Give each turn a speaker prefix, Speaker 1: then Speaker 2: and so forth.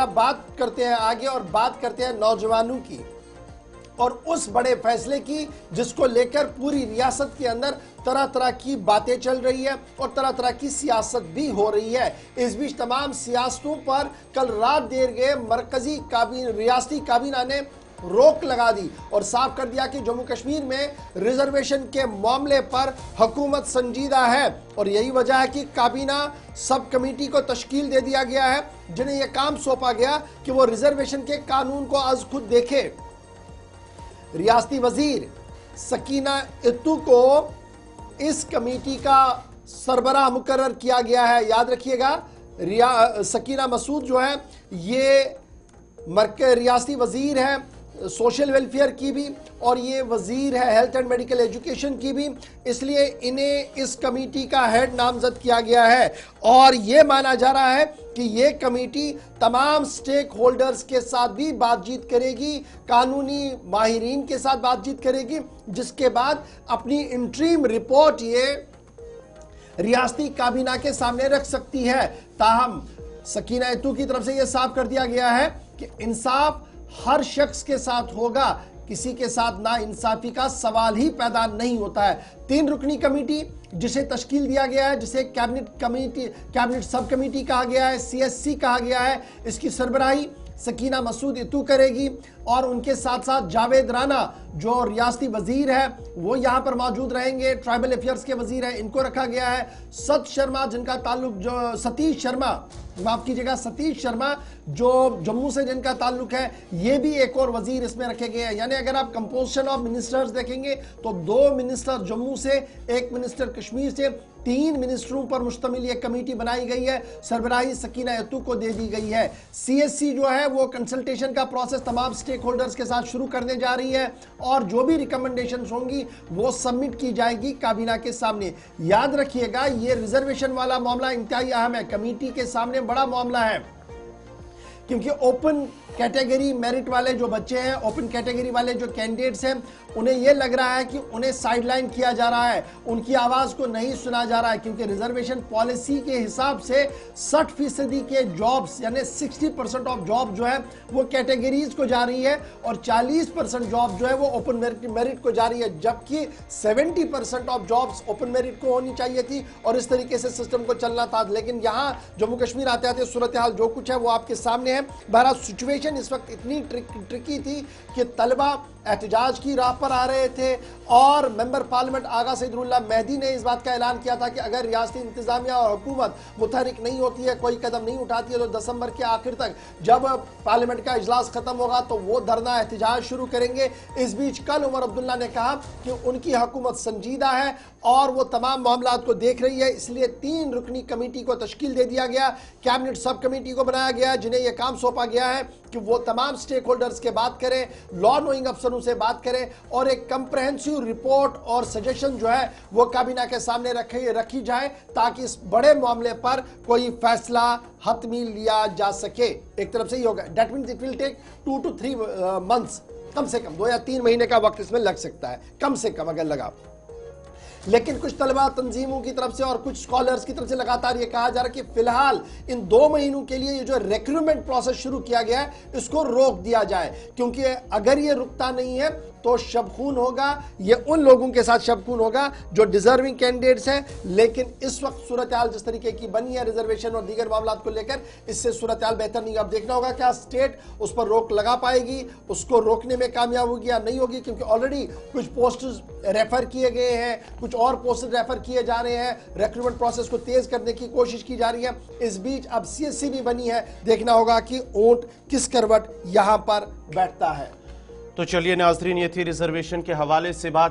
Speaker 1: जरा बात करते हैं आगे और बात करते हैं नौजवानों की और उस बड़े फैसले की जिसको लेकर पूरी रियासत के अंदर तरह तरह की बातें चल रही है और तरह तरह की सियासत भी हो रही है। इस बीच तमाम सियासतों पर कल रात देर गए मरकजी रियासती काबीना ने रोक लगा दी और साफ कर दिया कि जम्मू कश्मीर में रिजर्वेशन के मामले पर हुकूमत संजीदा है और यही वजह है कि काबीना सब कमेटी को तश्कील दे दिया गया है जिन्हें यह काम सौंपा गया कि वो रिजर्वेशन के कानून को आज खुद देखे। रियासती वजीर सकीना इत्तू को इस कमेटी का सरबराह मुकर्रर किया गया है। याद रखिएगा सकीना मसूद जो है ये रियासती वजीर है सोशल वेलफेयर की भी और ये वजीर है हेल्थ एंड मेडिकल एजुकेशन की भी, इसलिए इन्हें इस कमेटी का हेड नामजद किया गया है और ये माना जा रहा है कि ये कमेटी तमाम स्टेक होल्डर्स के साथ भी बातचीत करेगी, कानूनी माहिरीन के साथ बातचीत करेगी, जिसके बाद अपनी इंटरीम रिपोर्ट ये रियासती काबीना के सामने रख सकती है। ताहम सकीना इत्तू की तरफ से यह साफ कर दिया गया है कि इंसाफ हर शख्स के साथ होगा, किसी के साथ ना इंसाफी का सवाल ही पैदा नहीं होता है। 3 रुकनी कमेटी जिसे तश्कील दिया गया है, जिसे कैबिनेट सब कमेटी कहा गया है, CSC कहा गया है, इसकी सरबराही सकीना मसूद इत्तू करेगी और उनके साथ साथ जावेद राना जो रियासती वजीर है वो यहां पर मौजूद रहेंगे, ट्राइबल अफेयर्स के वजीर हैं, इनको रखा गया है। सतीश शर्मा जो जम्मू से जिनका ताल्लुक है, ये भी एक और वजीर इसमें रखे गए हैं। यानी अगर आप कंपोजिशन ऑफ मिनिस्टर्स देखेंगे तो 2 मिनिस्टर जम्मू से, 1 मिनिस्टर कश्मीर से, 3 मिनिस्टरों पर मुश्तमिल यह कमेटी बनाई गई है। सरबराही सकीना इत्तू को दे दी गई है। CSC जो है वो कंसल्टेशन का प्रोसेस तमाम स्टेक होल्डर्स के साथ शुरू करने जा रही है और जो भी रिकमेंडेशंस होंगी वो सबमिट की जाएगी काबीना के सामने। याद रखिएगा ये रिजर्वेशन वाला मामला इंतहाई अहम है, कमेटी के सामने बड़ा मामला है क्योंकि ओपन कैटेगरी मेरिट वाले जो बच्चे हैं, ओपन कैटेगरी वाले जो कैंडिडेट्स हैं, उन्हें यह लग रहा है कि उन्हें साइडलाइन किया जा रहा है, उनकी आवाज को नहीं सुना जा रहा है क्योंकि रिजर्वेशन पॉलिसी के हिसाब से 60% के जॉब्स यानी 60% ऑफ जॉब जो है वो कैटेगरीज को जा रही है और 40% जॉब जो है वो ओपन मेरिट को जा रही है, जबकि 70% ऑफ जॉब्स ओपन मेरिट को होनी चाहिए थी और इस तरीके से सिस्टम को चलना था। लेकिन यहाँ जम्मू कश्मीर आते आते सूरत हाल जो कुछ है वो आपके सामने है। बहरहाल सिचुएशन इस वक्त इतनी ट्रिकी थी कि तलबा एहतजाज की राह पर आ रहे थे और मेंबर पार्लियामेंट आगा सईदुल्लाह मेहदी ने इस बात का ऐलान किया था कि अगर रियासती इंतजामिया और हुकूमत मुतहरिक नहीं होती है, कोई कदम नहीं उठाती है, तो दिसंबर के आखिर तक जब पार्लियामेंट का इजलास खत्म होगा तो वो धरना एहतजाज शुरू करेंगे। इस बीच कल उमर अब्दुल्ला ने कहा कि उनकी हुकूमत संजीदा है और वो तमाम मामलात को देख रही है, इसलिए 3 रुकनी कमेटी को तश्कील दे दिया गया, कैबिनेट सब कमेटी को बनाया गया जिन्हें यह काम सौंपा गया है कि वो तमाम स्टेक होल्डर्स के बात करें, लॉ नोइंग अफसरों से बात करें और एक कंप्रहेंसिव रिपोर्ट और सजेशन जो है वो काबीना के सामने रखी जाए ताकि इस बड़े मामले पर कोई फैसला हतमी लिया जा सके। एक तरफ से ही होगा, that means it will take 2 to 3 months, कम से कम 2 या 3 महीने का वक्त इसमें लग सकता है, कम से कम अगर लगा। लेकिन कुछ तलबा तंजीमों की तरफ से और कुछ स्कॉलर्स की तरफ से लगातार ये कहा जा रहा है कि फिलहाल इन 2 महीनों के लिए ये जो रिक्रूटमेंट प्रोसेस शुरू किया गया है इसको रोक दिया जाए, क्योंकि अगर ये रुकता नहीं है तो शबखून होगा, ये उन लोगों के साथ शबखून होगा जो डिजर्विंग कैंडिडेट्स हैं। लेकिन इस वक्त सूरत हाल जिस तरीके की बनी है रिजर्वेशन और दीगर मामलात को लेकर, इससे सूरत हाल बेहतर नहीं। अब देखना होगा क्या स्टेट उस पर रोक लगा पाएगी, उसको रोकने में कामयाब होगी या नहीं होगी, क्योंकि ऑलरेडी कुछ पोस्ट्स रेफर किए गए हैं, कुछ और पोस्ट रेफर किए जा रहे हैं, रिक्रूटमेंट प्रोसेस को तेज करने की कोशिश की जा रही है। इस बीच अब CSC भी बनी है, देखना होगा कि ऊंट किस करवट यहां पर बैठता है।
Speaker 2: तो चलिए नाजरीन, ये थी रिजर्वेशन के हवाले से बात।